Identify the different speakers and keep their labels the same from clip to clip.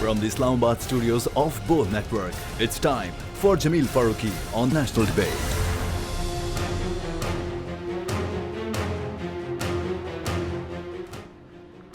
Speaker 1: From the Islamabad studios of Bold Network, it's time for Jameel Farooqi on National Debate.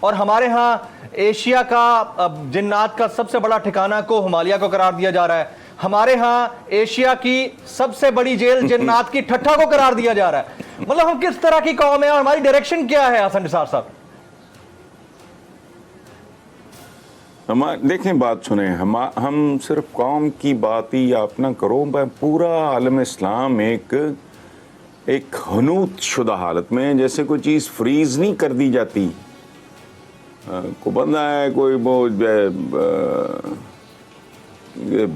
Speaker 2: اور ہمارے ہاں Asia کا جنات کا سب سے بڑا ٹھکانہ کو ہمالیہ کو قرار دیا جا رہا ہے. ہمارے ہاں ایشیا کی سب سے بڑی جیل جنات کی ٹھٹھا کو قرار دیا جا رہا ہے. مطلب ہم کس طرح کی قوم ہے اور ہماری ڈائریکشن کیا ہے حسن نثار صاحب؟
Speaker 3: دیکھیں بات سنیں, ہم صرف قوم کی بات ہی آپ نہ کرو, پورا عالم اسلام ایک حنوط شدہ حالت میں, جیسے کوئی چیز فریز نہیں کر دی جاتی. کوئی بندہ ہے, کوئی وہ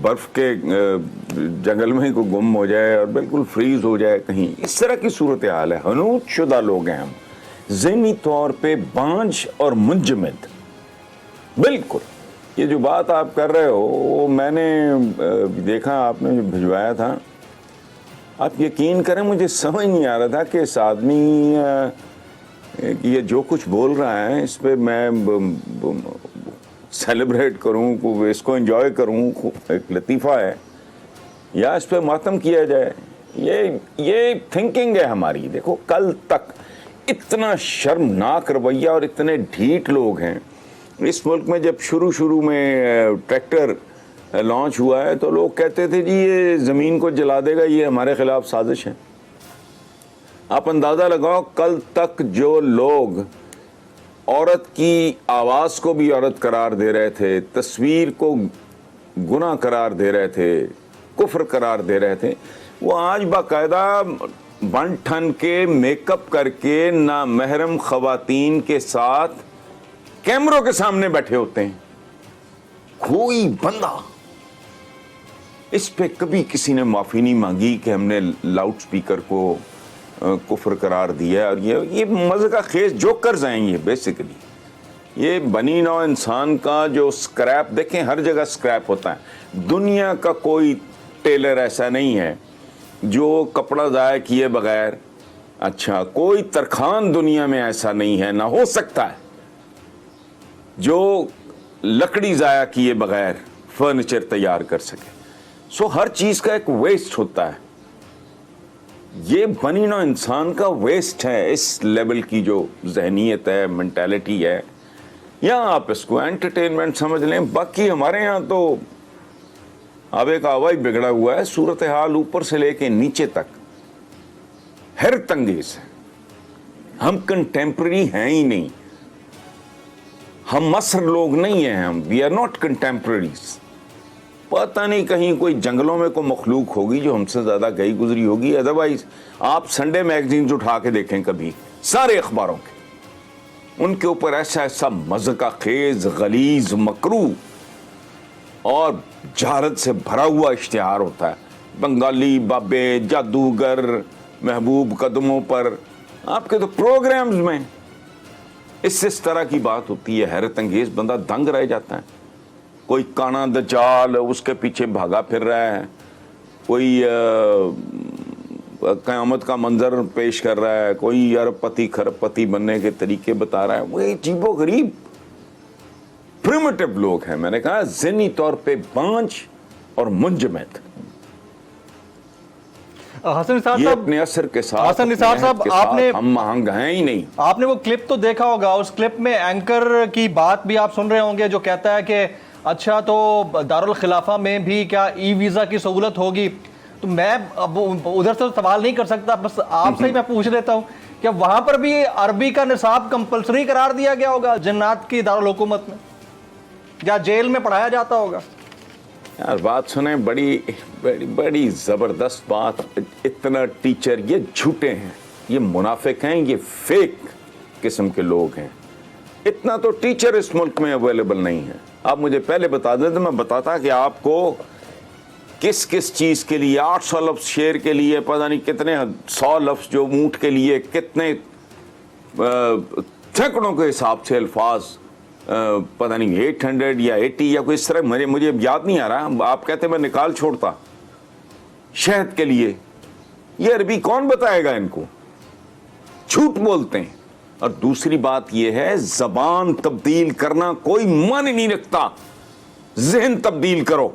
Speaker 3: برف کے جنگل میں کوئی گم ہو جائے اور بالکل فریز ہو جائے کہیں, اس طرح کی صورتحال ہے. حنوط شدہ لوگ ہیں ہم, ذہنی طور پہ بانجھ اور منجمد. بالکل یہ جو بات آپ کر رہے ہو وہ میں نے دیکھا, آپ نے جو بھجوایا تھا, آپ یقین کریں مجھے سمجھ نہیں آ رہا تھا کہ اس آدمی یہ جو کچھ بول رہا ہے اس پہ میں سیلیبریٹ کروں, اس کو انجوائے کروں, ایک لطیفہ ہے, یا اس پہ ماتم کیا جائے. یہ تھنکنگ ہے ہماری. دیکھو کل تک اتنا شرمناک رویہ اور اتنے ڈھیٹ لوگ ہیں اس ملک میں. جب شروع میں ٹریکٹر لانچ ہوا ہے تو لوگ کہتے تھے جی یہ زمین کو جلا دے گا, یہ ہمارے خلاف سازش ہے. آپ اندازہ لگاؤ کل تک جو لوگ عورت کی آواز کو بھی عورت قرار دے رہے تھے, تصویر کو گناہ قرار دے رہے تھے, کفر قرار دے رہے تھے, وہ آج باقاعدہ بن ٹھن کے میک اپ کر کے نامحرم خواتین کے ساتھ کیمروں کے سامنے بیٹھے ہوتے ہیں. کوئی بندہ اس پہ کبھی کسی نے معافی نہیں مانگی کہ ہم نے لاؤڈ سپیکر کو کفر قرار دیا. اور یہ مزے کا خیز جوکرز ہیں یہ بیسیکلی. یہ بنی نوع انسان کا جو سکریپ, دیکھیں ہر جگہ سکریپ ہوتا ہے. دنیا کا کوئی ٹیلر ایسا نہیں ہے جو کپڑا ضائع کیے بغیر, اچھا کوئی ترخان دنیا میں ایسا نہیں ہے, نہ ہو سکتا ہے, جو لکڑی ضائع کیے بغیر فرنیچر تیار کر سکے. سو ہر چیز کا ایک ویسٹ ہوتا ہے. یہ بنی نوع انسان کا ویسٹ ہے اس لیول کی جو ذہنیت ہے, مینٹیلٹی ہے. یا آپ اس کو انٹرٹینمنٹ سمجھ لیں. باقی ہمارے یہاں تو اب ایک آواز بگڑا ہوا ہے, صورتحال اوپر سے لے کے نیچے تک حیرت انگیز ہے. ہم کنٹمپرری ہیں ہی نہیں, ہم مصر لوگ نہیں ہیں, ہم وی آر ناٹ کنٹمپرریز. پتہ نہیں کہیں کوئی جنگلوں میں کوئی مخلوق ہوگی جو ہم سے زیادہ گئی گزری ہوگی. ادروائز آپ سنڈے میگزینز اٹھا کے دیکھیں کبھی, سارے اخباروں کے, ان کے اوپر ایسا مذاق خیز, غلیظ, مکروہ اور جہالت سے بھرا ہوا اشتہار ہوتا ہے. بنگالی بابے, جادوگر, محبوب قدموں پر, آپ کے تو پروگرامز میں اس طرح کی بات ہوتی ہے. حیرت انگیز, بندہ دنگ رہ جاتا ہے. کوئی کانا دجال اس کے پیچھے بھاگا پھر رہا ہے, کوئی قیامت کا منظر پیش کر رہا ہے, کوئی ارب پتی کھرب پتی بننے کے طریقے بتا رہا ہے. وہ عجیب و غریب پریمیٹیو لوگ ہیں. میں نے کہا ذہنی طور پہ بانجھ اور منجمد.
Speaker 2: حسن نثار
Speaker 3: یہ
Speaker 2: صاحب,
Speaker 3: اپنے اثر کے ساتھ,
Speaker 2: حسن نثار صاحب, آپ نے
Speaker 3: ہم آہنگ ہیں ہی نہیں.
Speaker 2: آپ نے وہ کلپ تو دیکھا ہوگا, اس کلپ میں اینکر کی بات بھی آپ سن رہے ہوں گے جو کہتا ہے کہ اچھا تو دارالخلافہ میں بھی کیا ای ویزا کی سہولت ہوگی. تو میں اب ادھر سے سوال نہیں کر سکتا, بس آپ سے ہی میں پوچھ لیتا ہوں کہ وہاں پر بھی عربی کا نصاب کمپلسری قرار دیا گیا ہوگا جنات کی دارالحکومت میں, یا جیل میں پڑھایا جاتا ہوگا؟
Speaker 3: یار بات سنیں, بڑی بڑی بڑی زبردست بات. اتنا ٹیچر, یہ جھوٹے ہیں, یہ منافق ہیں, یہ فیک قسم کے لوگ ہیں. اتنا تو ٹیچر اس ملک میں اویلیبل نہیں ہے. آپ مجھے پہلے بتا دیں تو میں بتاتا کہ آپ کو کس کس چیز کے لیے 800 لفظ شعر کے لیے, پتہ نہیں کتنے 100 لفظ جو اونٹ کے لیے, کتنے سینکڑوں کے حساب سے الفاظ, پتہ نہیں 800 یا 80 یا کوئی اس طرح, مجھے یاد نہیں آ رہا. آپ کہتے میں نکال چھوڑتا شہد کے لیے. یہ عربی کون بتائے گا ان کو؟ جھوٹ بولتے ہیں. اور دوسری بات یہ ہے, زبان تبدیل کرنا کوئی معنی نہیں رکھتا, ذہن تبدیل کرو.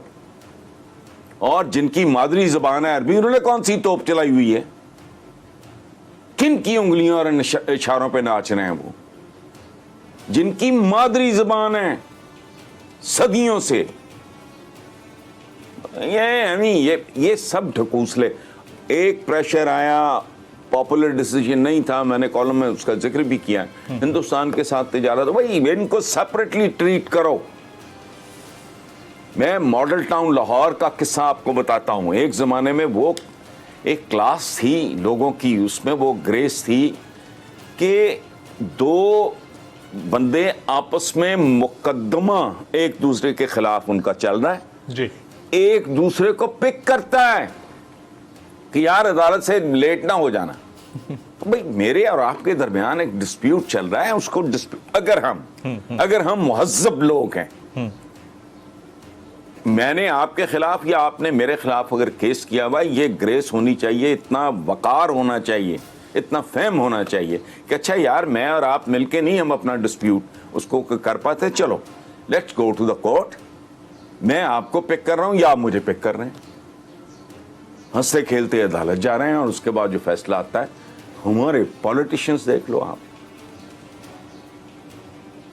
Speaker 3: اور جن کی مادری زبان ہے عربی, انہوں نے کون سی توپ چلائی ہوئی ہے؟ کن کی انگلیوں اور اشاروں پہ ناچ رہے ہیں وہ؟ جن کی مادری زبان ہے صدیوں سے. یہ سب ڈھکوسلے. ایک پریشر آیا, پاپولر ڈیسیجن نہیں تھا, میں نے کالم میں اس کا ذکر بھی کیا ہے. ہندوستان کے ساتھ تجارت, بھائی ان کو سپریٹلی ٹریٹ کرو. میں ماڈل ٹاؤن لاہور کا قصہ آپ کو بتاتا ہوں. ایک زمانے میں وہ ایک کلاس تھی لوگوں کی, اس میں وہ گریس تھی کہ دو بندے آپس میں مقدمہ ایک دوسرے کے خلاف ان کا چل رہا ہے
Speaker 2: جی, ایک
Speaker 3: دوسرے کو پک کرتا ہے کہ یار عدالت سے لیٹ نہ ہو جانا. بھئی میرے اور آپ کے درمیان ایک ڈسپیوٹ چل رہا ہے, اس کو اگر ہم مہذب لوگ ہیں, میں نے آپ کے خلاف یا آپ نے میرے خلاف اگر کیس کیا ہوا, یہ گریس ہونی چاہیے, اتنا وقار ہونا چاہیے, اتنا فہم ہونا چاہیے کہ اچھا یار میں اور آپ مل کے نہیں ہم اپنا ڈسپیوٹ اس کو کر پاتے, چلو let's go to the court, میں آپ کو پک کر رہا ہوں یا آپ مجھے پک کر رہے ہیں. ہنستے کھیلتے عدالت جا رہے ہیں, اور اس کے بعد جو فیصلہ آتا ہے, ہمارے پولیٹیشنز دیکھ لو آپ,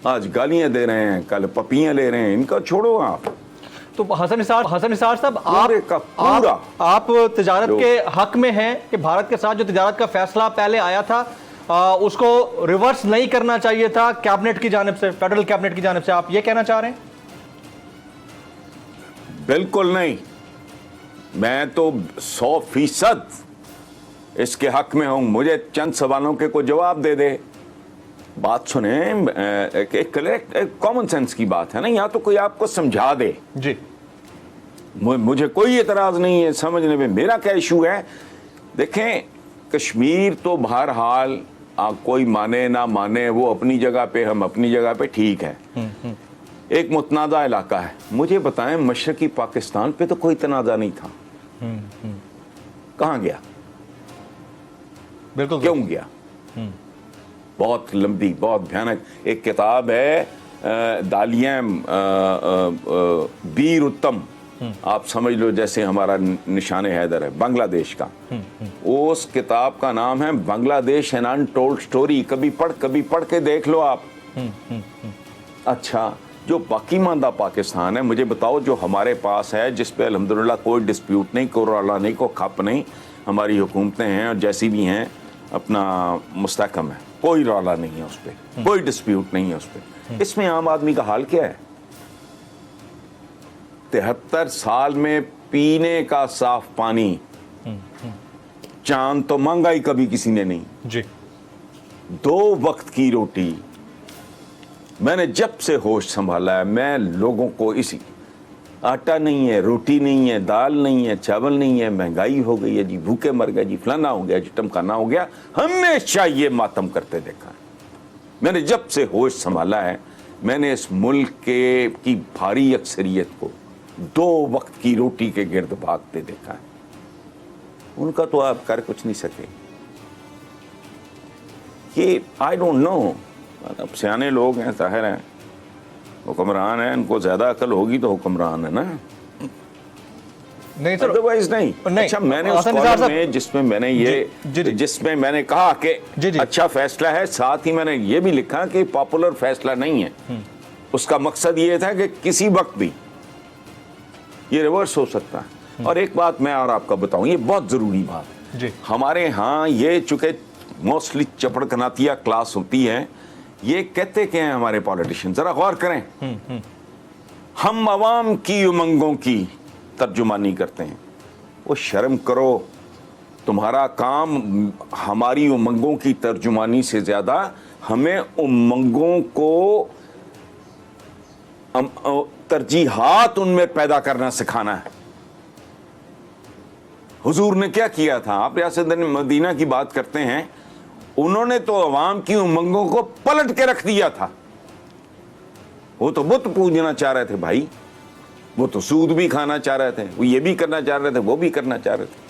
Speaker 3: آج گالیاں دے رہے ہیں, کل پپیاں لے رہے ہیں, ان کا چھوڑو آپ.
Speaker 2: تو حسن نثار صاحب, آپ تجارت
Speaker 3: جو
Speaker 2: کے حق میں ہیں کہ بھارت کے ساتھ جو تجارت کا فیصلہ پہلے آیا تھا اس کو ریورس نہیں کرنا چاہیے تھا کیبنٹ کی جانب سے, فیڈرل کیبنٹ کی جانب سے, آپ یہ کہنا چاہ رہے ہیں؟
Speaker 3: بالکل نہیں, میں تو 100% اس کے حق میں ہوں. مجھے چند سوالوں کے کوئی جواب دے دے. بات سنیں, ایک کامن سینس کی بات ہے نا, یا تو کوئی آپ کو سمجھا دے.
Speaker 2: جی,
Speaker 3: مجھے کوئی اعتراض نہیں ہے سمجھنے میں. میرا کیا ایشو ہے, دیکھیں کشمیر تو بہرحال کوئی مانے نہ مانے, وہ اپنی جگہ پہ, ہم اپنی جگہ پہ, ٹھیک ہے, ایک متنازع علاقہ ہے. مجھے بتائیں مشرقی پاکستان پہ تو کوئی تنازع نہیں تھا, کہاں گیا,
Speaker 2: بالکل
Speaker 3: کیوں گیا؟ بہت لمبی, بہت بھیانک ایک کتاب ہے دالیاں بیر اتم, آپ سمجھ لو جیسے ہمارا نشان حیدر ہے بنگلہ دیش کا. اس کتاب کا نام ہے بنگلہ دیش این انٹولڈ سٹوری. کبھی پڑھ کے دیکھ لو آپ. اچھا, جو باقی ماندہ پاکستان ہے, مجھے بتاؤ جو ہمارے پاس ہے, جس پہ الحمدللہ کوئی ڈسپیوٹ نہیں, کوئی رولا نہیں, کوئی کھپ نہیں, ہماری حکومتیں ہیں اور جیسی بھی ہیں اپنا مستحکم ہے, کوئی رولا نہیں ہے اس پہ, کوئی ڈسپیوٹ نہیں ہے اس پہ. اس میں عام آدمی کا حال کیا ہے؟ 73 سال میں پینے کا صاف پانی, چاند تو مانگا ہی کبھی کسی نے نہیں,
Speaker 2: جی,
Speaker 3: 2 وقت کی روٹی. میں نے جب سے ہوش سنبھالا ہے, میں لوگوں کو اسی آٹا نہیں ہے, روٹی نہیں ہے, دال نہیں ہے, چاول نہیں ہے, مہنگائی ہو گئی ہے جی, بھوکے مر گئے جی, فلانا ہو گیا جی, ٹمکانا ہو گیا, ہمیشہ یہ ماتم کرتے دیکھا ہے. میں نے جب سے ہوش سنبھالا ہے, میں نے اس ملک کی بھاری اکثریت کو 2 وقت کی روٹی کے گرد بھاگتے دیکھا ہے. ان کا تو آپ کر کچھ نہیں سکے. یہ آئی ڈونٹ نو, اب سیانے لوگ ہیں, ظاہر ہیں حکمران ہیں, ان کو زیادہ عقل ہوگی تو حکمران ہے نا,
Speaker 2: نہیں سر,
Speaker 3: ادروائز نہیں. اچھا, میں نے اس کالم میں جس میں میں نے کہا کہ اچھا فیصلہ ہے, ساتھ ہی میں نے یہ بھی لکھا کہ پاپولر فیصلہ نہیں ہے. اس کا مقصد یہ تھا کہ کسی وقت بھی یہ ریورس ہو سکتا ہے. اور ایک بات میں اور آپ کا بتاؤں, یہ بہت ضروری بات ہے. ہمارے ہاں یہ چونکہ موسٹلی چپڑ کناتیا کلاس ہوتی ہے, یہ کہتے کہ ہیں ہمارے پولیٹیشین, ذرا غور کریں, ہم عوام کی امنگوں کی ترجمانی کرتے ہیں. وہ شرم کرو, تمہارا کام ہماری امنگوں کی ترجمانی سے زیادہ ہمیں امنگوں کو ترجیحات ان میں پیدا کرنا سکھانا ہے. حضور نے کیا کیا تھا؟ آپ ریاست مدینہ کی بات کرتے ہیں, انہوں نے تو عوام کی امنگوں کو پلٹ کے رکھ دیا تھا. وہ تو بت پوجنا چاہ رہے تھے بھائی, وہ تو سود بھی کھانا چاہ رہے تھے, وہ یہ بھی کرنا چاہ رہے تھے, وہ بھی کرنا چاہ رہے تھے.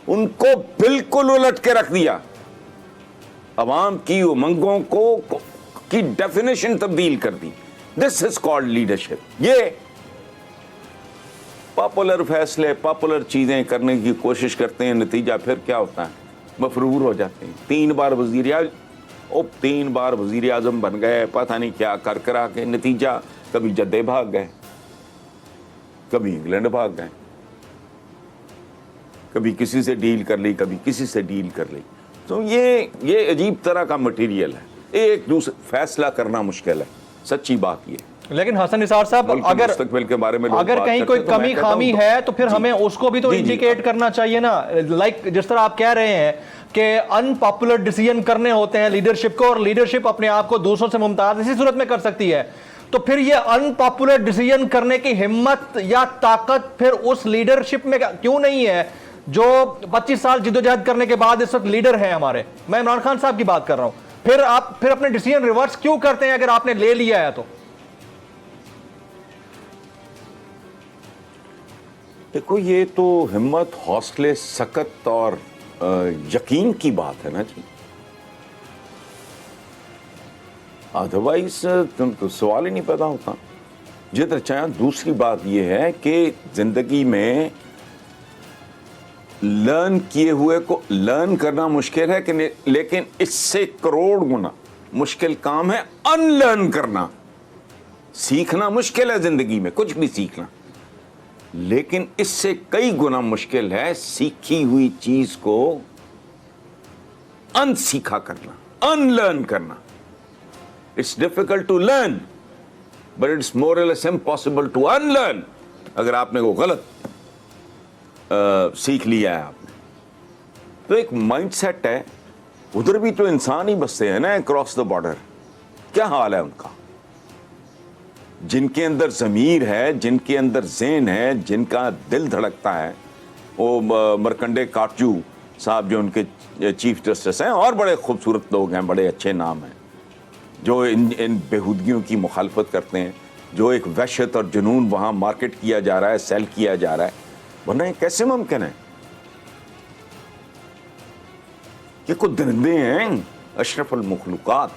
Speaker 3: ان کو بالکل الٹ کے رکھ دیا. عوام کی امنگوں کی ڈیفینیشن تبدیل کر دی. دس از کالڈ لیڈرشپ. یہ پاپولر فیصلے, پاپولر چیزیں کرنے کی کوشش کرتے ہیں, نتیجہ پھر کیا ہوتا ہے؟ مفرور ہو جاتے ہیں. 3 بار وہ 3 بار وزیر اعظم بن گئے, پتہ نہیں کیا کر کرا کے, نتیجہ کبھی جدے بھاگ گئے, کبھی انگلینڈ بھاگ گئے, کبھی کسی سے ڈیل کر لی, کبھی کسی سے ڈیل کر لی. تو یہ عجیب طرح کا مٹیریل ہے, ایک دوسرے فیصلہ کرنا مشکل ہے, سچی بات یہ.
Speaker 2: لیکن حسن نثار صاحب اگر
Speaker 3: مستقبل کے بارے میں
Speaker 2: اگر کہیں کوئی کمی خامی ہے تو پھر ہمیں اس کو بھی تو انڈیکیٹ کرنا چاہیے نا. لائک جس طرح آپ کہہ رہے ہیں کہ ان پاپولر ڈیسیژن کرنے ہوتے ہیں لیڈرشپ کو, اور لیڈرشپ اپنے آپ کو دوسروں سے ممتاز اسی صورت میں کر سکتی ہے, تو پھر یہ ان پاپولر ڈیسیژن کرنے کی ہمت یا طاقت پھر اس لیڈرشپ میں کیوں نہیں ہے جو 25 سال جدوجہد کرنے کے بعد اس وقت لیڈر ہیں ہمارے؟ میں عمران خان صاحب کی بات کر رہا ہوں. پھر آپ پھر اپنے ڈیسیژن ریورس کیوں کرتے ہیں اگر آپ نے لے لیا ہے تو؟
Speaker 3: دیکھو یہ تو ہمت, حوصلے, سکت اور یقین کی بات ہے نا جی. ادروائز تو سوال ہی نہیں پیدا ہوتا. جدھر چاہے. دوسری بات یہ ہے کہ زندگی میں لرن کیے ہوئے کو لرن کرنا مشکل ہے, کہ لیکن اس سے کروڑ گنا مشکل کام ہے ان لرن کرنا. سیکھنا مشکل ہے زندگی میں, کچھ بھی سیکھنا, لیکن اس سے کئی گنا مشکل ہے سیکھی ہوئی چیز کو ان سیکھا کرنا, ان لرن کرنا. It's difficult to learn, but it's more or less impossible to unlearn. اگر آپ نے وہ غلط سیکھ لیا ہے آپ نے, تو ایک مائنڈ سیٹ ہے. ادھر بھی تو انسان ہی بستے ہیں نا اکراس دا بارڈر. کیا حال ہے ان کا؟ جن کے اندر ضمیر ہے, جن کے اندر ذہن ہے, جن کا دل دھڑکتا ہے, وہ مرکنڈے کاٹجو صاحب جو ان کے چیف جسٹس ہیں, اور بڑے خوبصورت لوگ ہیں, بڑے اچھے نام ہیں, جو ان بےہودگیوں کی مخالفت کرتے ہیں, جو ایک وحشت اور جنون وہاں مارکیٹ کیا جا رہا ہے, سیل کیا جا رہا ہے. ورنہ یہ کیسے ممکن ہے؟ یہ کچھ درندے ہیں, اشرف المخلوقات.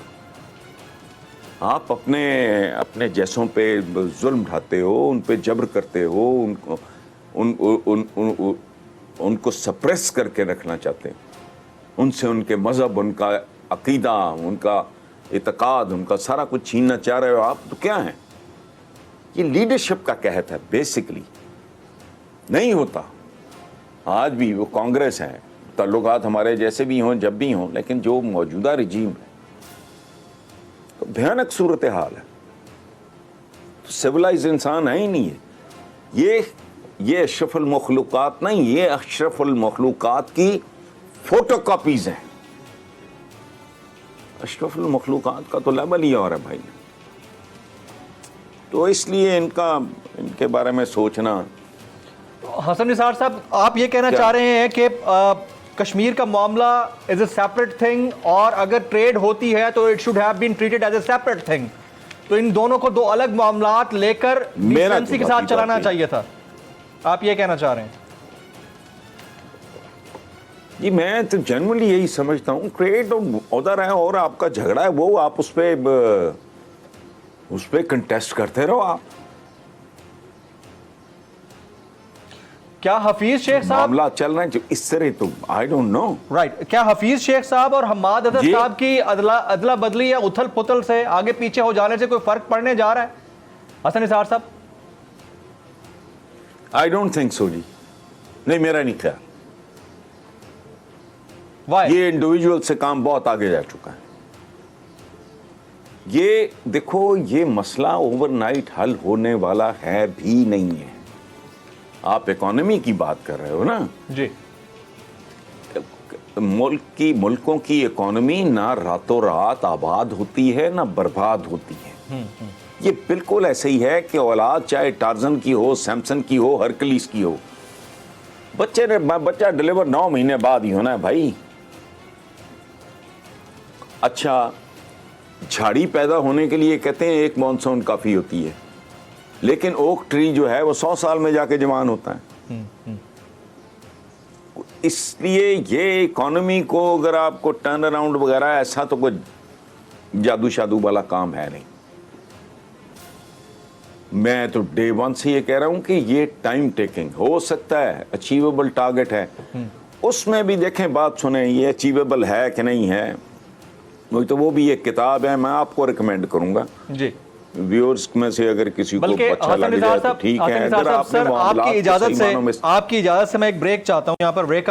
Speaker 3: آپ اپنے جیسوں پہ ظلم ڈھاتے ہو, ان پہ جبر کرتے ہو, ان کو سپریس کر کے رکھنا چاہتے ہیں, ان سے ان کے مذہب, ان کا عقیدہ, ان کا اعتقاد, ان کا سارا کچھ چھیننا چاہ رہے ہو آپ. تو کیا ہیں یہ؟ لیڈرشپ کا قحط ہے بیسکلی. نہیں ہوتا. آج بھی وہ کانگریس ہے, تعلقات ہمارے جیسے بھی ہوں, جب بھی ہوں, لیکن جو موجودہ رجیم ہے تو بھیانک صورتحال ہے. سویلائز انسان ہے ہی نہیں ہے. یہ اشرف المخلوقات نہیں, یہ اشرف المخلوقات کی فوٹو کاپیز ہیں. اشرف المخلوقات کا تو لیول ہی اور ہے بھائی. تو اس لیے ان کے بارے میں سوچنا.
Speaker 2: حسن نثار صاحب آپ یہ کہنا چاہ رہے ہیں کہ کشمیر کا معاملہ از اے سیپریٹ تھنگ, اور اگر ٹریڈ ہوتی ہے تو it should have been treated as a separate thing, تو ان دونوں کو دو الگ معاملات لے کر ڈیسنسی کے ساتھ چلانا چاہیے تھا, آپ یہ کہنا چاہ رہے ہیں؟
Speaker 3: جی میں تو جنرلی یہی سمجھتا ہوں. ٹریڈ ادھر ہے اور آپ کا جھگڑا ہے وہ, آپ اس پہ کنٹیسٹ کرتے رہو. آپ
Speaker 2: کیا حفیظ شیخ صاحب
Speaker 3: معاملہ چل رہے ہیں جو اس طرح, تو آئی ڈونٹ نو.
Speaker 2: رائٹ, کیا حفیظ شیخ صاحب اور حماد حضرت صاحب کی ادلا بدلی یا اتھل پتل سے آگے پیچھے ہو جانے سے کوئی فرق پڑنے جا رہا ہے حسن نثار صاحب؟
Speaker 3: آئی ڈونٹ تھنک سو جی. نہیں, میرا نہیں خیال. یہ انڈیویجول سے کام بہت آگے جا چکا ہے. یہ دیکھو, یہ مسئلہ اوور نائٹ حل ہونے والا ہے بھی نہیں ہے. آپ اکانومی کی بات کر رہے ہو نا
Speaker 2: جی.
Speaker 3: ملکوں کی اکانومی نہ راتوں رات آباد ہوتی ہے نہ برباد ہوتی ہے. یہ بالکل ایسے ہی ہے کہ اولاد چاہے ٹارزن کی ہو, سیمسن کی ہو, ہرکلیس کی ہو, بچہ ڈلیور 9 مہینے بعد ہی ہونا ہے بھائی. اچھا, جھاڑی پیدا ہونے کے لیے کہتے ہیں 1 مانسون کافی ہوتی ہے, لیکن اوک ٹری جو ہے وہ 100 سال میں جا کے جوان ہوتا ہے. اس لیے یہ اکانومی کو اگر آپ کو ٹرن اراؤنڈ وغیرہ, ایسا تو کوئی جادو شادو والا کام ہے نہیں. میں تو ڈے 1 سے یہ کہہ رہا ہوں کہ یہ ٹائم ٹیکنگ ہو سکتا ہے, اچیویبل ٹارگٹ ہے. اس میں بھی دیکھیں, بات سنیں, یہ اچیویبل ہے کہ نہیں ہے. تو وہ بھی ایک کتاب ہے, میں آپ کو ریکمینڈ کروں گا
Speaker 2: جی
Speaker 3: ویورز میں سے, اگر کسی کو
Speaker 2: بلکہ
Speaker 3: اچھا لگ جائے تو ٹھیک ہے. اگر آپ نے
Speaker 2: آپ کی اجازت سے میں ایک بریک چاہتا ہوں یہاں پر. بریک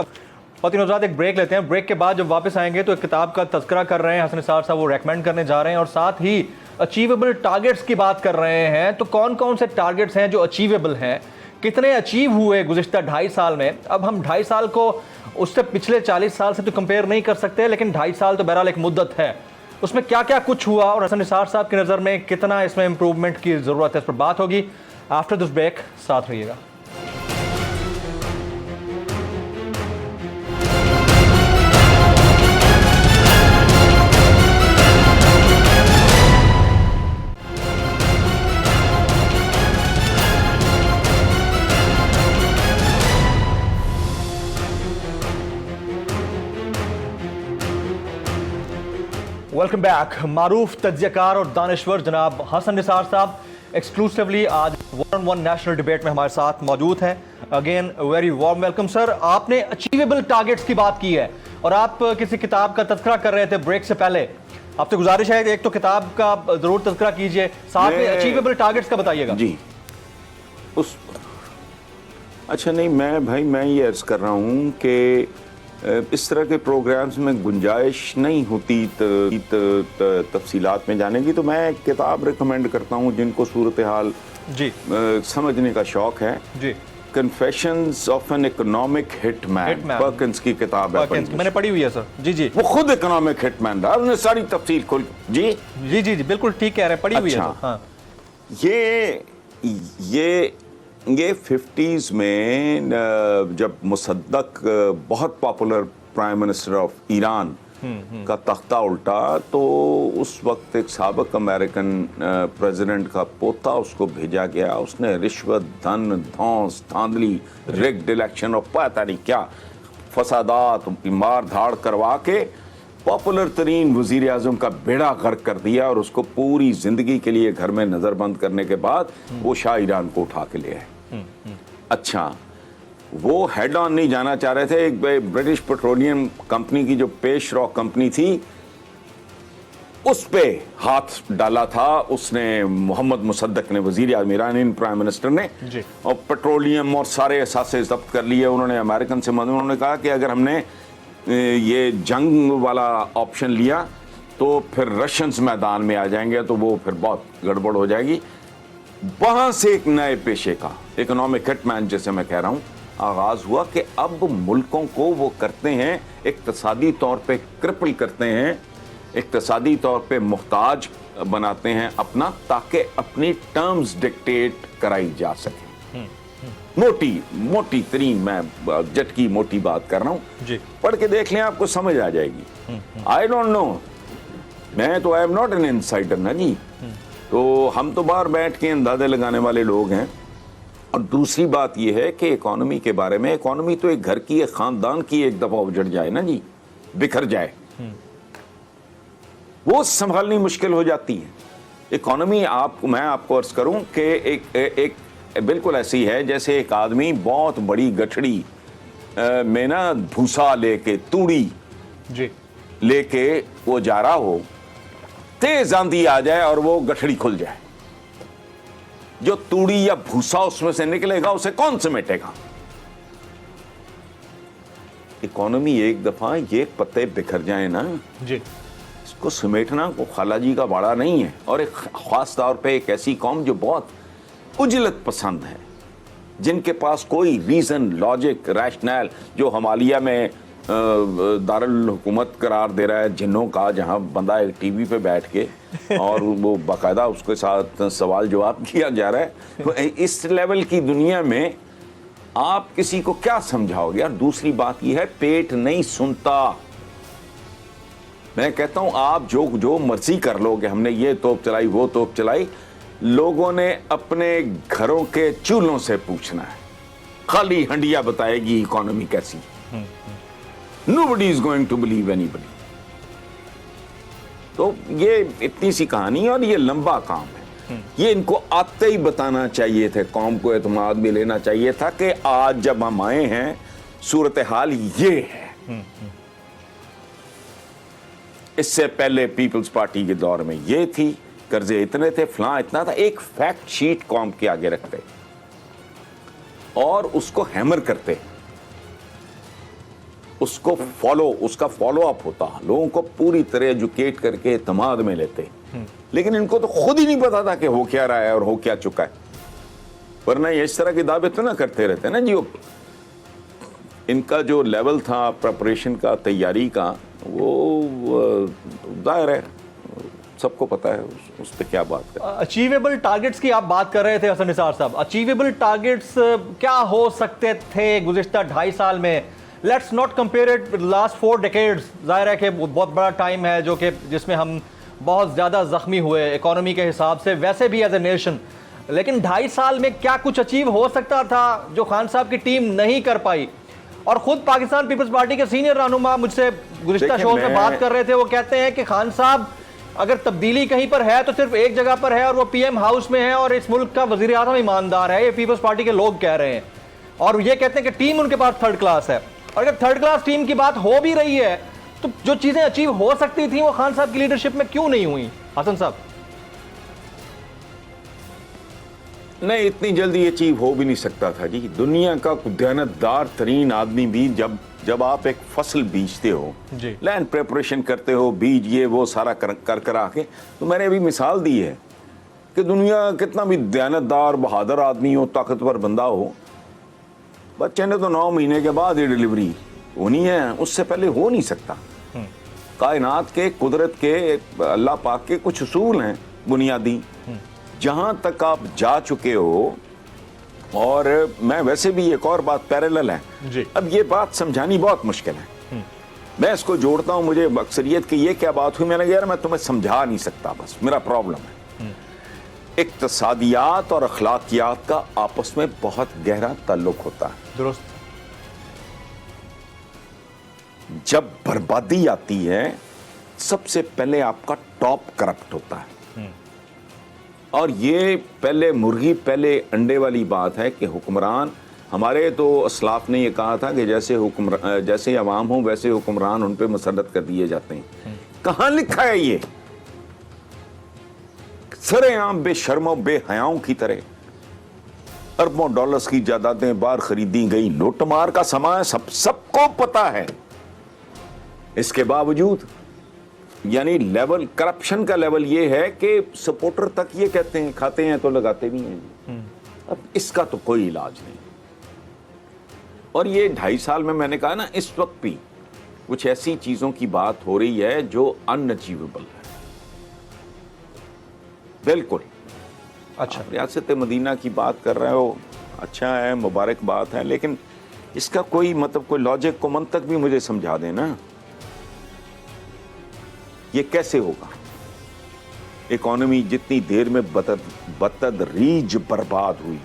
Speaker 2: پتین حضرات ایک بریک لیتے ہیں. بریک کے بعد جب واپس آئیں گے تو ایک کتاب کا تذکرہ کر رہے ہیں حسن نثار صاحب, وہ ریکمینڈ کرنے جا رہے ہیں, اور ساتھ ہی اچیویبل ٹارگیٹس کی بات کر رہے ہیں. تو کون کون سے ٹارگیٹس ہیں جو اچیویبل ہیں, کتنے اچیو ہوئے گزشتہ 2.5 سال میں. اب ہم 2.5 سال کو اس سے پچھلے 40 سال سے تو کمپیئر نہیں کر سکتے, لیکن 2.5 سال تو بہرحال ایک مدت ہے. اس میں کیا کیا کچھ ہوا اور حسن نثار صاحب کی نظر میں کتنا اس میں امپروومنٹ کی ضرورت ہے, اس پر بات ہوگی آفٹر دس بریک. ساتھ رہیے گا. Welcome back. معروف تجزیہ کار اور دانشور جناب حسن نثار صاحب ایکسکلوسیولی آج 1-on-1 نیشنل ڈیبیٹ میں ہمارے ساتھ موجود ہیں. Again very warm welcome sir. آپ نے اچیویبل ٹارگیٹس کی بات کی ہے اور آپ کسی کتاب کا تذکرہ کر رہے تھے بریک سے پہلے. آپ سے گزارش ہے ایک تو کتاب کا ضرور تذکرہ کیجئے, ساتھ میں اچیویبل ٹارگیٹس کا بتائیے گا.
Speaker 3: جی اچھا نہیں, میں یہ عرض کر رہا ہوں کہ اس طرح کے پروگرامز میں گنجائش نہیں ہوتی تفصیلات میں جانے کی, تو میں ایک کتاب ریکمینڈ کرتا ہوں جن کو صورتحال
Speaker 2: جی
Speaker 3: سمجھنے کا شوق ہے.
Speaker 2: جی
Speaker 3: کنفیشنز آف این اکنامک ہٹ مین, پرکنز کی کتاب ہے,
Speaker 2: میں نے پڑھی ہوئی ہے سر. جی جی
Speaker 3: وہ خود اکنامک ہٹ مین رہا, اس نے ساری تفصیل کھول. جی
Speaker 2: جی جی بالکل ٹھیک کہہ رہے ہیں, پڑھی ہوئی ہے. ہاں
Speaker 3: یہ 50s میں جب مصدق بہت popular prime minister of Iran کا تختہ الٹا, تو اس وقت ایک سابق امریکن پریزیڈنٹ کا پوتا اس کو بھیجا گیا. اس نے رشوت, دھن, دھونس, دھاندلی, ریگڈ الیکشن اور پتہ نہیں کیا فسادات, مار دھاڑ کروا کے پاپولر ترین وزیر اعظم کا بیڑا غرق کر دیا, اور اس کو پوری زندگی کے لیے گھر میں نظر بند کرنے کے بعد وہ شاہ ایران کو اٹھا کے لے آئے. اچھا, وہ ہیڈ آن نہیں جانا چاہ رہے تھے. ایک برٹش پیٹرولیم کمپنی کی جو پیش رو کمپنی تھی, اس پہ ہاتھ ڈالا تھا اس نے, محمد مصدق نے, وزیر اعظم ایرانی پرائم منسٹر نے, اور پیٹرولیم اور سارے اثاثے ضبط کر لیے. انہوں نے امریکن سے انہوں نے کہا کہ اگر ہم نے یہ جنگ والا آپشن لیا تو پھر رشینز میدان میں آ جائیں گے, تو وہ پھر بہت گڑبڑ ہو جائے گی. وہاں سے ایک نئے پیشے کا, اکنامک ہٹ مین جیسے میں کہہ رہا ہوں, آغاز ہوا کہ اب ملکوں کو وہ کرتے ہیں, اقتصادی طور پہ کرپل کرتے ہیں, اقتصادی طور پہ محتاج بناتے ہیں اپنا, تاکہ اپنی ٹرمز ڈکٹیٹ کرائی جا سکے. موٹی ترین, میں جٹ کی موٹی بات کر رہا ہوں, پڑھ کے دیکھ لیں, آپ کو سمجھ آ جائے گی. آئی ڈونٹ نو, میں تو I am not an insider نا جی, تو ہم تو باہر بیٹھ کے اندازے لگانے والے لوگ ہیں. اور دوسری بات یہ ہے کہ اکانومی کے بارے میں, اکانومی تو ایک گھر کی, ایک خاندان کی ایک دفعہ اجڑ جائے نا جی, بکھر جائے, وہ سنبھالنی مشکل ہو جاتی ہے. اکانومی میں آپ کو عرض کروں کہ ایک بالکل ایسی ہے جیسے ایک آدمی بہت بڑی گٹھڑی میں نا بھوسا لے کے, توڑی لے کے وہ جا رہا ہو, تیز آندھی آ جائے اور وہ گٹھڑی کھل جائے, جو توڑی یا بھوسا اس میں سے نکلے گا اسے کون سمیٹے گا؟ اکانومی ایک دفعہ یہ پتے بکھر جائیں نا, اس کو سمیٹنا کو خالہ جی کا باڑا نہیں ہے. اور ایک خاص طور پہ ایک ایسی قوم جو بہت اجلت پسند ہے, جن کے پاس کوئی ریزن, لاجک, ریشنل, جو ہمالیہ میں دارالحکومت قرار دے رہا ہے جنوں کا, جہاں بندہ ایک ٹی وی پہ بیٹھ کے اور وہ باقاعدہ اس کے ساتھ سوال جواب کیا جا رہا ہے, اس لیول کی دنیا میں آپ کسی کو کیا سمجھاؤ گے؟ اور دوسری بات یہ ہے, پیٹ نہیں سنتا. میں کہتا ہوں آپ جو مرضی کر لو کہ ہم نے یہ توپ چلائی, وہ توپ چلائی, لوگوں نے اپنے گھروں کے چولہوں سے پوچھنا ہے. خالی ہنڈیا بتائے گی اکانومی کیسی. Nobody is going to believe anybody. تو یہ اتنی سی کہانی اور یہ لمبا کام ہے. یہ ان کو آتے ہی بتانا چاہیے تھے, قوم کو اعتماد بھی لینا چاہیے تھا کہ آج جب ہم آئے ہیں صورتحال یہ ہے. اس سے پہلے پیپلز پارٹی کے دور میں یہ تھی, قرضے اتنے تھے, فلاں اتنا تھا. ایک فیکٹ شیٹ قوم کے آگے رکھتے اور اس کو ہیمر کرتے, اس کو اس کا فالو اپ ہوتا, لوگوں کو پوری طرح ایجوکیٹ کر کے اعتماد میں لیتے. لیکن ان کو تو خود ہی نہیں پتا تھا کہ ہو کیا رہا ہے اور ہو کیا چکا ہے. ورنہ یہ اس طرح کی دعوے تو نہ کرتے رہتے نا جی. ان کا جو لیول تھا پریپریشن کا, تیاری کا, وہ ظاہر ہے سب کو پتا ہے اس پہ کیا بات کریں.
Speaker 2: اچیویبل ٹارگٹس کی آپ بات کر رہے تھے حسن نثار صاحب. اچیویبل ٹارگٹس کیا ہو سکتے تھے گزشتہ 2.5 سال میں؟ Let's not compare it with last 4 decades. ظاہر ہے کہ بہت بڑا ٹائم ہے جو کہ جس میں ہم بہت زیادہ زخمی ہوئے اکانومی کے حساب سے, ویسے بھی ایز اے نیشن. لیکن 2.5 سال میں کیا کچھ اچیو ہو سکتا تھا جو خان صاحب کی ٹیم نہیں کر پائی؟ اور خود پاکستان پیپلز پارٹی کے سینئر رہنما مجھ سے گزشتہ شو میں بات کر رہے تھے, وہ کہتے ہیں کہ خان صاحب اگر تبدیلی کہیں پر ہے تو صرف ایک جگہ پر ہے اور وہ پی ایم ہاؤس میں ہے, اور اس ملک کا وزیر اعظم ایماندار ہے. یہ پیپلز پارٹی کے لوگ کہہ رہے ہیں, اور یہ کہتے ہیں کہ ٹیم ان کے پاس 3rd کلاس ہے. اور اگر 3rd کلاس ٹیم کی بات ہو بھی رہی ہے تو جو چیزیں اچیو ہو سکتی تھیں وہ خان صاحب کی لیڈرشپ میں کیوں نہیں ہوئی حسن صاحب؟
Speaker 3: نہیں, اتنی جلدی اچیو ہو بھی نہیں سکتا تھا جی. دنیا کا دیانتدار ترین آدمی بھی جب آپ ایک فصل بیجتے ہو, لینڈ پریپریشن کرتے ہو, بیج یہ وہ سارا کر آ کے, تو میں نے ابھی مثال دی ہے کہ دنیا کتنا بھی دیانتدار بہادر آدمی ہو, طاقتور بندہ ہو, بچے نے تو 9 مہینے کے بعد یہ ڈیلیوری ہونی ہے, اس سے پہلے ہو نہیں سکتا. کائنات کے, قدرت کے, اللہ پاک کے کچھ اصول ہیں بنیادی, جہاں تک آپ جا چکے ہو. اور میں ویسے بھی ایک اور بات پیرالل ہے
Speaker 2: جی.
Speaker 3: اب یہ بات سمجھانی بہت مشکل ہے. میں اس کو جوڑتا ہوں, مجھے اکثریت کی یہ کیا بات ہوئی, میں نے کہا یار میں تمہیں سمجھا نہیں سکتا, بس میرا پرابلم ہے. اقتصادیات اور اخلاقیات کا آپس میں بہت گہرا تعلق ہوتا ہے.
Speaker 2: درست.
Speaker 3: جب بربادی آتی ہے سب سے پہلے آپ کا ٹاپ کرپٹ ہوتا ہے. اور یہ پہلے مرغی پہلے انڈے والی بات ہے کہ حکمران, ہمارے تو اسلاف نے یہ کہا تھا کہ جیسے عوام ہوں ویسے حکمران ان پہ مسلط کر دیے جاتے ہیں. کہاں لکھا ہے یہ؟ سرے عام بے شرم و بے حیاؤں کی طرح اربوں ڈالرز کی جائیدادیں باہر خریدی گئی, لوٹ مار کا سما ہے, سب کو پتا ہے. اس کے باوجود یعنی لیول کرپشن کا لیول یہ ہے کہ سپورٹر تک یہ کہتے ہیں کھاتے ہیں تو لگاتے بھی ہیں. اب اس کا تو کوئی علاج نہیں. اور یہ 2.5 سال میں نے کہا نا, اس وقت بھی کچھ ایسی چیزوں کی بات ہو رہی ہے جو ان اچیویبل ہے بالکل.
Speaker 2: اچھا,
Speaker 3: ریاست مدینہ کی بات کر رہے ہو, اچھا ہے, مبارک بات ہے, لیکن اس کا کوئی مطلب, کوئی لاجک کو منطق بھی مجھے سمجھا دینا. یہ کیسے ہوگا؟ اکانومی جتنی دیر میں بتدریج برباد ہوئی,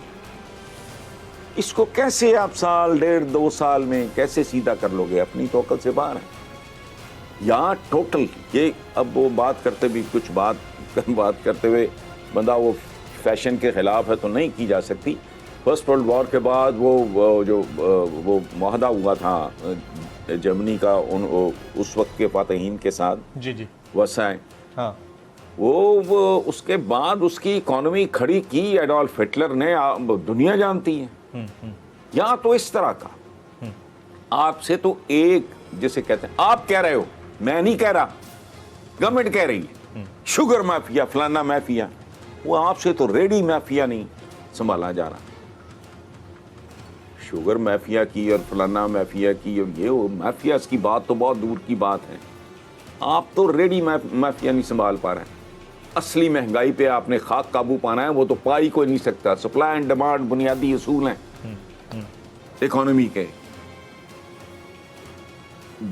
Speaker 3: اس کو کیسے آپ 1.5 2 سال میں کیسے سیدھا کر لو گے؟ اپنی تو عقل سے باہر ہے. یہاں ٹوٹل یہ, اب وہ بات کرتے بھی کچھ بات کرتے ہوئے بندہ وہ فیشن کے خلاف ہے تو نہیں کی جا سکتی. فرسٹ ورلڈ وار کے بعد وہ معاہدہ ہوا تھا جرمنی کا اس وقت کے فاتحین کے ساتھ,
Speaker 2: جی
Speaker 3: وسائے,
Speaker 2: ہاں,
Speaker 3: وہ اس کے بعد اس کی اکانومی کھڑی کی ایڈولف ہٹلر نے, دنیا جانتی ہے. یہاں تو اس طرح کا آپ سے تو ایک, جسے کہتے ہیں آپ کہہ رہے ہو, میں نہیں کہہ رہا, گورنمنٹ کہہ رہی ہے شوگر مافیا فلانا مافیا, وہ آپ سے تو ریڈی مافیا نہیں سنبھالا جا رہا. شوگر مافیا کی اور فلانا مافیا کی اور یہ مافیاز کی بات تو بہت دور کی بات ہے. آپ تو ریڈی مافیا نہیں سنبھال پا رہے ہیں. اصلی مہنگائی پہ آپ نے خاک قابو پانا ہے, وہ تو پا ہی کوئی نہیں سکتا. سپلائی اینڈ ڈیمانڈ بنیادی اصول ہیں اکانومی کے.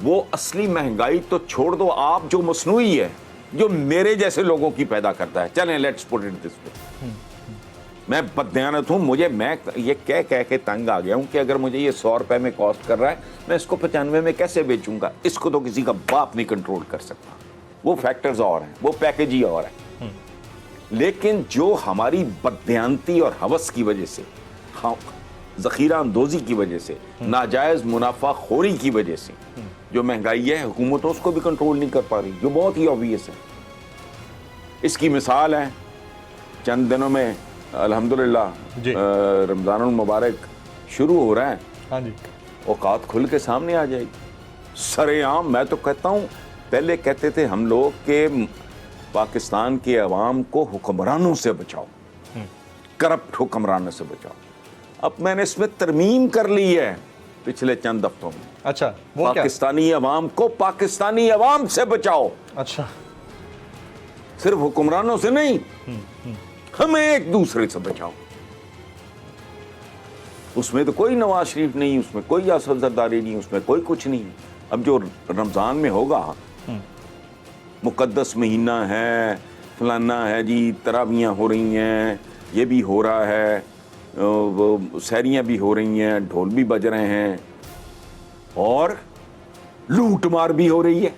Speaker 3: وہ اصلی مہنگائی تو چھوڑ دو, آپ جو مصنوعی ہے جو میرے جیسے لوگوں کی پیدا کرتا ہے. چلیں لیٹس پٹ اٹ دس وے. میں بددیانت ہوں, میں یہ کہہ کے تنگ آ گیا ہوں کہ اگر مجھے یہ 100 روپے میں کاسٹ کر رہا ہے, میں اس کو 95 میں کیسے بیچوں گا؟ اس کو تو کسی کا باپ نہیں کنٹرول کر سکتا. وہ فیکٹرز اور ہیں, وہ پیکیج ہی اور ہے. لیکن جو ہماری بددیانتی اور ہوس کی وجہ سے ذخیرہ اندوزی کی وجہ سے, ناجائز منافع خوری کی وجہ سے جو مہنگائی ہے, حکومتوں اس کو بھی کنٹرول نہیں کر پا رہی, جو بہت ہی آبویس ہے. اس کی مثال ہے چند دنوں میں الحمدللہ رمضان المبارک شروع ہو رہا ہے,
Speaker 2: ہاں جی,
Speaker 3: اوقات کھل کے سامنے آ جائے گی سرے عام. میں تو کہتا ہوں پہلے کہتے تھے ہم لوگ کہ پاکستان کے عوام کو حکمرانوں سے بچاؤ, کرپٹ حکمرانوں سے بچاؤ. اب میں نے اس میں ترمیم کر لی ہے پچھلے چند ہفتوں میں.
Speaker 2: اچھا, وہ کیا؟
Speaker 3: پاکستانی عوام کو پاکستانی عوام سے بچاؤ.
Speaker 2: اچھا,
Speaker 3: صرف حکمرانوں سے نہیں, ہمیں ایک دوسرے سے بچاؤ. اس میں تو کوئی نواز شریف نہیں, اس میں کوئی اسد زرداری نہیں, اس میں کوئی کچھ نہیں. اب جو رمضان میں ہوگا, مقدس مہینہ ہے, فلانا ہے جی, تراویحاں ہو رہی ہیں, یہ بھی ہو رہا ہے, سحریاں بھی ہو رہی ہیں, ڈھول بھی بج رہے ہیں, اور لوٹ مار بھی ہو رہی ہے,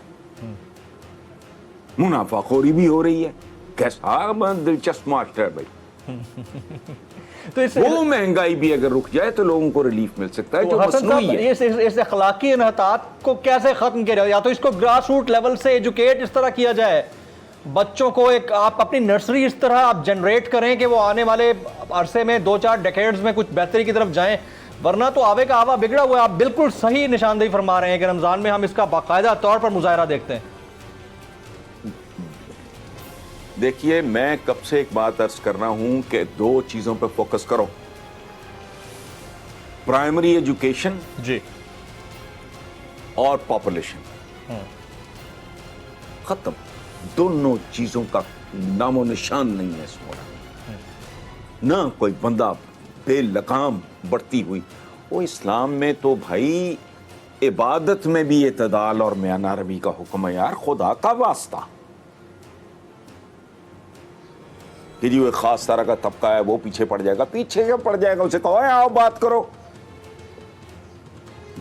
Speaker 3: منافع خوری بھی ہو رہی ہے. کیسا دلچسپ معاشرہ ہے بھائی.
Speaker 2: تو اس
Speaker 3: وہ مہنگائی بھی اگر رک جائے تو لوگوں کو ریلیف مل سکتا ہے جو مصنوعی ہے.
Speaker 2: اس اخلاقی انحطاط کو کیسے ختم کیا جائے؟ یا تو اس کو گراس روٹ لیول سے ایجوکیٹ اس طرح کیا جائے, بچوں کو ایک آپ اپنی نرسری اس طرح آپ جنریٹ کریں کہ وہ آنے والے عرصے میں 2-4 ڈیکیڈز میں کچھ بہتری کی طرف جائیں, ورنہ تو آوے کا آوا بگڑا ہوا ہے. آپ بالکل صحیح نشاندہی فرما رہے ہیں کہ رمضان میں ہم اس کا باقاعدہ طور پر مظاہرہ دیکھتے ہیں.
Speaker 3: دیکھیے, میں کب سے ایک بات عرض کر رہا ہوں کہ 2 چیزوں پہ فوکس کرو, پرائمری ایجوکیشن
Speaker 2: جی
Speaker 3: اور پاپولیشن. ختم. دونوں چیزوں کا نام و نشان نہیں ہے اس ملک, نہ کوئی بندہ بے لگام بڑھتی ہوئی. وہ اسلام میں تو بھائی عبادت میں بھی اعتدال اور میانہ روی کا حکم ہے یار, خدا کا واسطہ. کہ جی وہ خاص طرح کا طبقہ ہے وہ پیچھے پڑ جائے گا, پیچھے کیا پڑ جائے گا, اسے کہو آؤ بات کرو.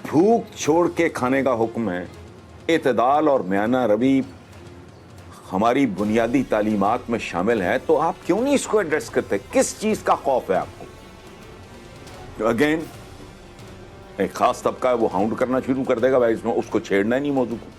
Speaker 3: بھوک چھوڑ کے کھانے کا حکم ہے, اعتدال اور میانہ روی ہماری بنیادی تعلیمات میں شامل ہے, تو آپ کیوں نہیں اس کو ایڈریس کرتے؟ کس چیز کا خوف ہے آپ کو؟ اگین ایک خاص طبقہ ہے وہ ہاؤنڈ کرنا شروع کر دے گا بھائی, اس کو چھیڑنا ہی نہیں موضوع کو.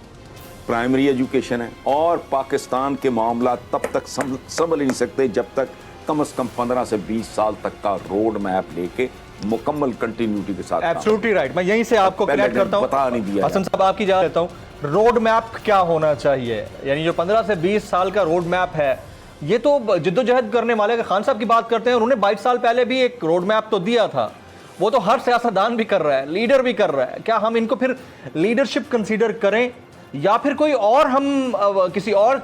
Speaker 3: پرائمری ایجوکیشن ہے, اور پاکستان کے معاملات تب تک سنبھل نہیں سکتے جب تک کم از کم 15 سے 20 سال تک کا روڈ میپ لے کے مکمل کنٹینیوٹی کے ساتھ.
Speaker 2: Absolutely right. میں یہیں سے آپ کو کنیکٹ کرتا ہوں.
Speaker 3: بتا نہیں دیا
Speaker 2: حسن صاحب, آپ کی جا لیتا ہوں, روڈ میپ کیا ہونا چاہیے؟ یعنی جو 15 سے 20 سال کا روڈ میپ ہے, یہ تو جدوجہد کرنے والے خان صاحب کی بات کرتے ہیں, انہوں نے 22 سال پہلے بھی ایک روڈ میپ تو دیا تھا, وہ تو ہر سیاستدان بھی کر رہا ہے, لیڈر بھی کر رہا ہے. کیا ہم ان کو پھر لیڈرشپ کنسیڈر کریں, یا پھر کوئی اور ہم کسی اور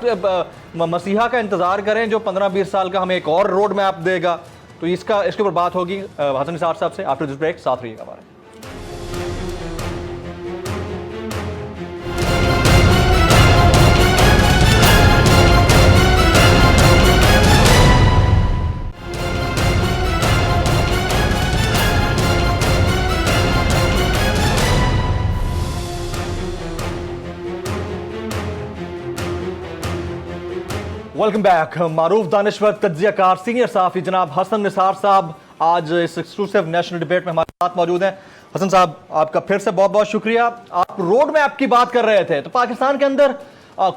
Speaker 2: مسیحا کا انتظار کریں جو 15-20 سال کا ہمیں ایک اور روڈ میپ دے گا؟ تو اس کے اوپر بات ہوگی حسن نثار صاحب سے آفٹر دس بریک. ساتھ رہیے گا ہمارے. Welcome back. معروف دانشور تجزیہ کار سینئر صحافی جناب حسن نثار صاحب آج اس ایکسکلوسیو نیشنل ڈیبیٹ میں ہمارے ساتھ موجود ہیں. حسن صاحب, آپ کا پھر سے بہت بہت شکریہ. آپ روڈ میپ کی بات کر رہے تھے, تو پاکستان کے اندر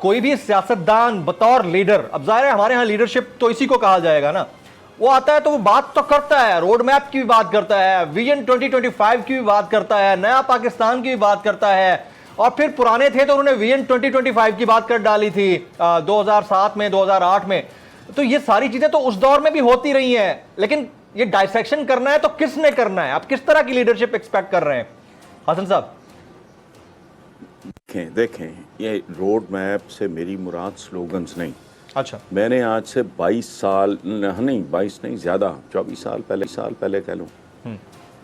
Speaker 2: کوئی بھی سیاستدان بطور لیڈر, اب ظاہر ہے ہمارے ہاں لیڈرشپ تو اسی کو کہا جائے گا نا, وہ آتا ہے تو وہ بات تو کرتا ہے, روڈ میپ کی بھی بات کرتا ہے, ویژن 2025 کی بھی بات کرتا ہے, نیا پاکستان کی بھی بات کرتا ہے, اور پھر پرانے تھے تو انہوں نے ویژن 2025 کی بات کر ڈالی تھی 2007 میں, 2008 میں. تو یہ ساری چیزیں تو اس دور میں بھی ہوتی رہی ہیں, لیکن یہ ڈائسیکشن کرنا ہے تو کس نے کرنا ہے؟ آپ کس طرح کی لیڈرشپ ایکسپیکٹ کر رہے ہیں حسن صاحب؟
Speaker 3: دیکھیں, یہ روڈ میپ سے میری مراد سلوگنز نہیں.
Speaker 2: اچھا,
Speaker 3: میں نے آج سے 22 سال نہیں 22 نہیں زیادہ 24 سال پہلے کہہ لوں,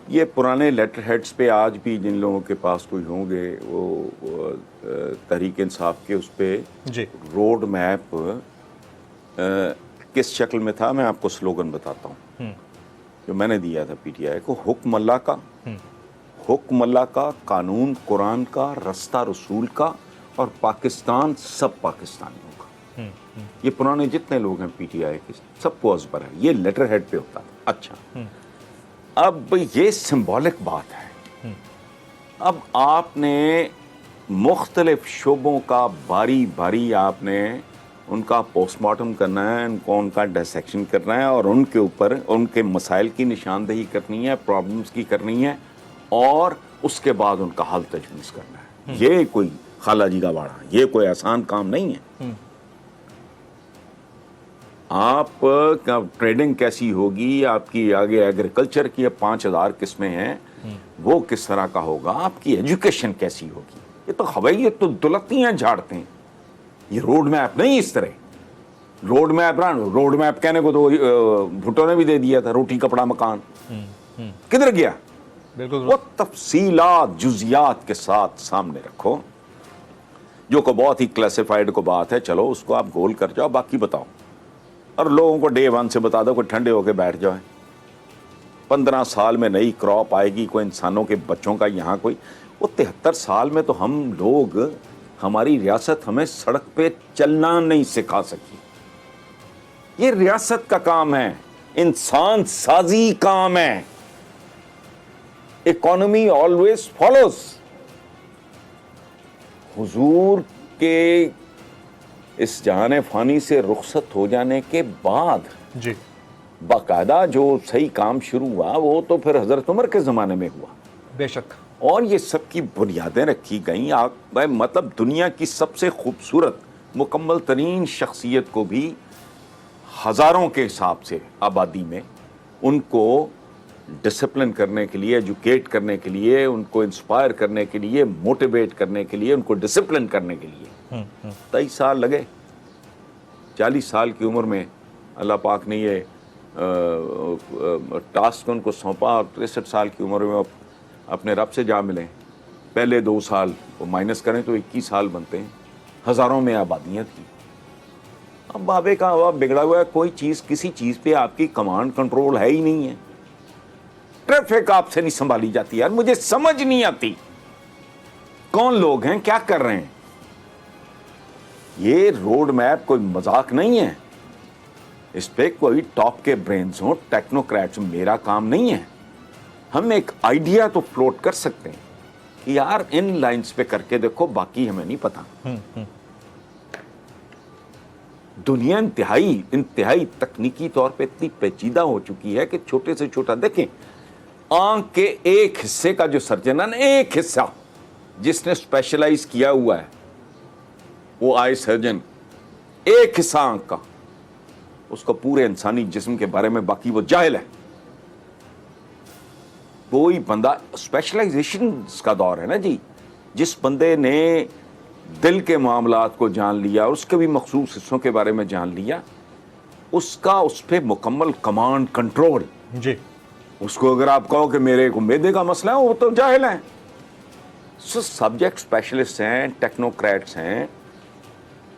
Speaker 3: یہ پرانے لیٹر ہیڈز پہ آج بھی جن لوگوں کے پاس کوئی ہوں گے وہ تحریک انصاف کے اس پہ
Speaker 2: جی
Speaker 3: روڈ میپ کس شکل میں تھا, میں آپ کو سلوگن بتاتا ہوں جو میں نے دیا تھا پی ٹی آئی کو. حکم اللہ کا, قانون قرآن کا, رستہ رسول کا, اور پاکستان سب پاکستانیوں کا. یہ پرانے جتنے لوگ ہیں پی ٹی آئی کے سب کو ازبر ہے, یہ لیٹر ہیڈ پہ ہوتا تھا. اچھا, اب یہ سمبولک بات ہے. اب آپ نے مختلف شعبوں کا باری باری آپ نے ان کا پوسٹ مارٹم کرنا ہے, ان کا ڈائسیکشن کرنا ہے, اور ان کے اوپر ان کے مسائل کی نشاندہی کرنی ہے, پرابلمس کی کرنی ہے, اور اس کے بعد ان کا حل تجویز کرنا ہے. یہ کوئی خالہ جی کا باڑا, یہ کوئی آسان کام نہیں ہے. آپ کا ٹریڈنگ کیسی ہوگی, آپ کی آگے ایگریکلچر کی 5000 قسمیں ہیں, وہ کس طرح کا ہوگا, آپ کی ایجوکیشن کیسی ہوگی. یہ تو ہوائی, یہ تو دلتیاں جھاڑتے ہیں. یہ روڈ میپ نہیں اس طرح. روڈ میپ کہنے کو تو بھٹو نے بھی دے دیا تھا, روٹی کپڑا مکان. کدھر گیا؟ بالکل وہ تفصیلات جزیات کے ساتھ سامنے رکھو, جو کو بہت ہی کلاسیفائڈ کو بات ہے, چلو اس کو آپ گول کر جاؤ, باقی بتاؤ. اور لوگوں کو ڈے 1 سے بتا دو, کوئی ٹھنڈے ہو کے بیٹھ جائیں. 15 سال میں نئی کراپ آئے گی, کوئی انسانوں کے بچوں کا یہاں کوئی, وہ 73 سال میں تو ہم لوگ, ہماری ریاست ہمیں سڑک پہ چلنا نہیں سکھا سکی. یہ ریاست کا کام ہے, انسان سازی کام ہے. Economy always follows. حضور کے اس جہان فانی سے رخصت ہو جانے کے بعد
Speaker 2: جی
Speaker 3: باقاعدہ جو صحیح کام شروع ہوا وہ تو پھر حضرت عمر کے زمانے میں ہوا.
Speaker 2: بے شک.
Speaker 3: اور یہ سب کی بنیادیں رکھی گئیں. آپ مطلب دنیا کی سب سے خوبصورت مکمل ترین شخصیت کو بھی ہزاروں کے حساب سے آبادی میں ان کو ڈسپلن کرنے کے لیے, ایجوکیٹ کرنے کے لیے, ان کو انسپائر کرنے کے لیے, موٹیویٹ کرنے کے لیے, ان کو ڈسپلن کرنے کے لیے 23 سال لگے. 40 سال کی عمر میں اللہ پاک نے یہ ٹاسک ان کو سونپا, اور 63 سال کی عمر میں اپنے رب سے جا ملیں. پہلے 2 سال وہ مائنس کریں تو 21 سال بنتے ہیں. ہزاروں میں آبادیاں تھیں. اب بابے کا ہوا بگڑا ہوا ہے, کوئی چیز کسی چیز پہ آپ کی کمانڈ کنٹرول ہے ہی نہیں ہے. ٹریفک آپ سے نہیں سنبھالی جاتی. یار مجھے سمجھ نہیں آتی کون لوگ ہیں, کیا کر رہے ہیں. یہ روڈ میپ کوئی مذاق نہیں ہے, اس پہ کوئی ٹاپ کے برینز ہوں, ٹیکنوکریٹس. میرا کام نہیں ہے. ہم ایک آئیڈیا تو فلوٹ کر سکتے ہیں کہ یار ان لائنز پہ کر کے دیکھو, باقی ہمیں نہیں پتا. دنیا انتہائی تکنیکی طور پہ اتنی پیچیدہ ہو چکی ہے کہ چھوٹے سے چھوٹا دیکھیں, آنکھ کے ایک حصے کا جو سرجن ہے نا, ایک حصہ جس نے اسپیشلائز کیا ہوا ہے, وہ آئی سرجن, ایک حصہ آنکھ کا, اس کو پورے انسانی جسم کے بارے میں باقی وہ جاہل ہے. کوئی بندہ, اسپیشلائزیشن کا دور ہے نا جی, جس بندے نے دل کے معاملات کو جان لیا, اس کے بھی مخصوص حصوں کے بارے میں جان لیا, اس کا اس پہ مکمل کمانڈ کنٹرول.
Speaker 2: جی
Speaker 3: اس کو اگر آپ کہو کہ میرے کو میدے کا مسئلہ ہے, وہ تو جاہل ہیں. سبجیکٹ اسپیشلسٹ ہیں, ٹیکنوکریٹس ہیں,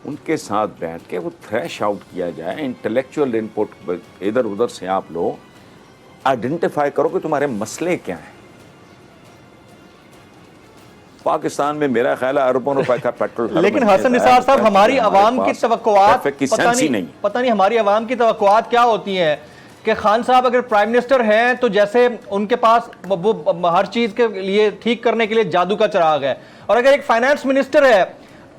Speaker 3: ان کے ساتھ بیٹھ کے وہ تھریش آؤٹ کیا جائے. انٹلیکچوئل ان پٹ ادھر ادھر سے آپ لو, آئیڈینٹیفائی کرو کہ تمہارے مسئلے کیا ہیں. پاکستان میں میرا خیال ہے اربوں روپے کا پیٹرول,
Speaker 2: لیکن حسن نثار صاحب, ہماری عوام کی توقعات پتہ نہیں ہماری عوام کی توقعات کیا ہوتی ہیں کہ خان صاحب اگر پرائم منسٹر ہیں تو جیسے ان کے پاس وہ ہر چیز کے لیے ٹھیک کرنے کے لیے جادو کا چراغ ہے, اور اگر ایک فائنانس منسٹر ہے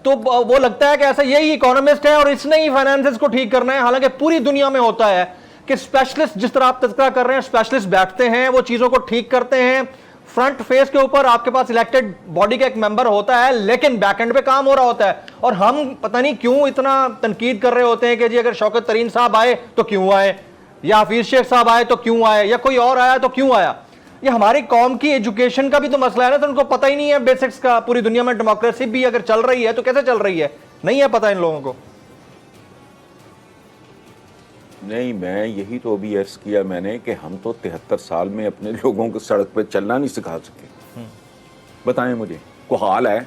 Speaker 2: تو وہ لگتا ہے کہ ایسا یہی اکانومسٹ ہے اور اس نے ہی فائنانسز کو ٹھیک کرنا ہے. حالانکہ پوری دنیا میں ہوتا ہے کہ اسپیشلسٹ, جس طرح آپ تذکرہ کر رہے ہیں, اسپیشلسٹ بیٹھتے ہیں, وہ چیزوں کو ٹھیک کرتے ہیں. فرنٹ فیس کے اوپر آپ کے پاس الیکٹڈ باڈی کا ایک ممبر ہوتا ہے, لیکن بیک اینڈ پہ کام ہو رہا ہوتا ہے. اور ہم پتہ نہیں کیوں اتنا تنقید کر رہے ہوتے ہیں کہ جی اگر شوکت ترین صاحب آئے تو کیوں آئے, یا حفیظ شیخ صاحب آئے تو کیوں آئے, یا کوئی اور آیا تو کیوں آیا. یہ ہماری قوم کی ایجوکیشن کا بھی تو مسئلہ ہے نا, تو ان کو پتہ ہی نہیں ہے بیسکس کا. پوری دنیا میں ڈیموکریسی بھی اگر چل رہی ہے تو کیسے چل رہی ہے, نہیں ہے پتہ ان لوگوں کو.
Speaker 3: نہیں, میں یہی تو ابھی عرض کیا میں نے کہ ہم تو 73 سال میں اپنے لوگوں کو سڑک پہ چلنا نہیں سکھا سکے. بتائیں مجھے, کوئی حال ہے,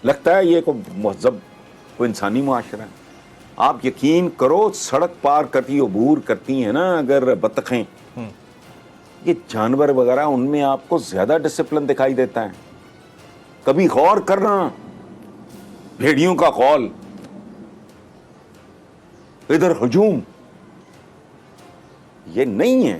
Speaker 3: لگتا ہے یہ کوئی مہذب, کوئی انسانی معاشرہ ہے. آپ یقین کرو, سڑک پار کرتی عبور کرتی ہیں نا اگر بطخیں, یہ جانور وغیرہ, ان میں آپ کو زیادہ ڈسپلن دکھائی دیتا ہے. کبھی غور کرنا, بھیڑیوں کا قول, ادھر ہجوم, یہ نہیں ہے.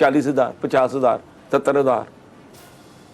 Speaker 3: 40,000, 50,000, 70,000,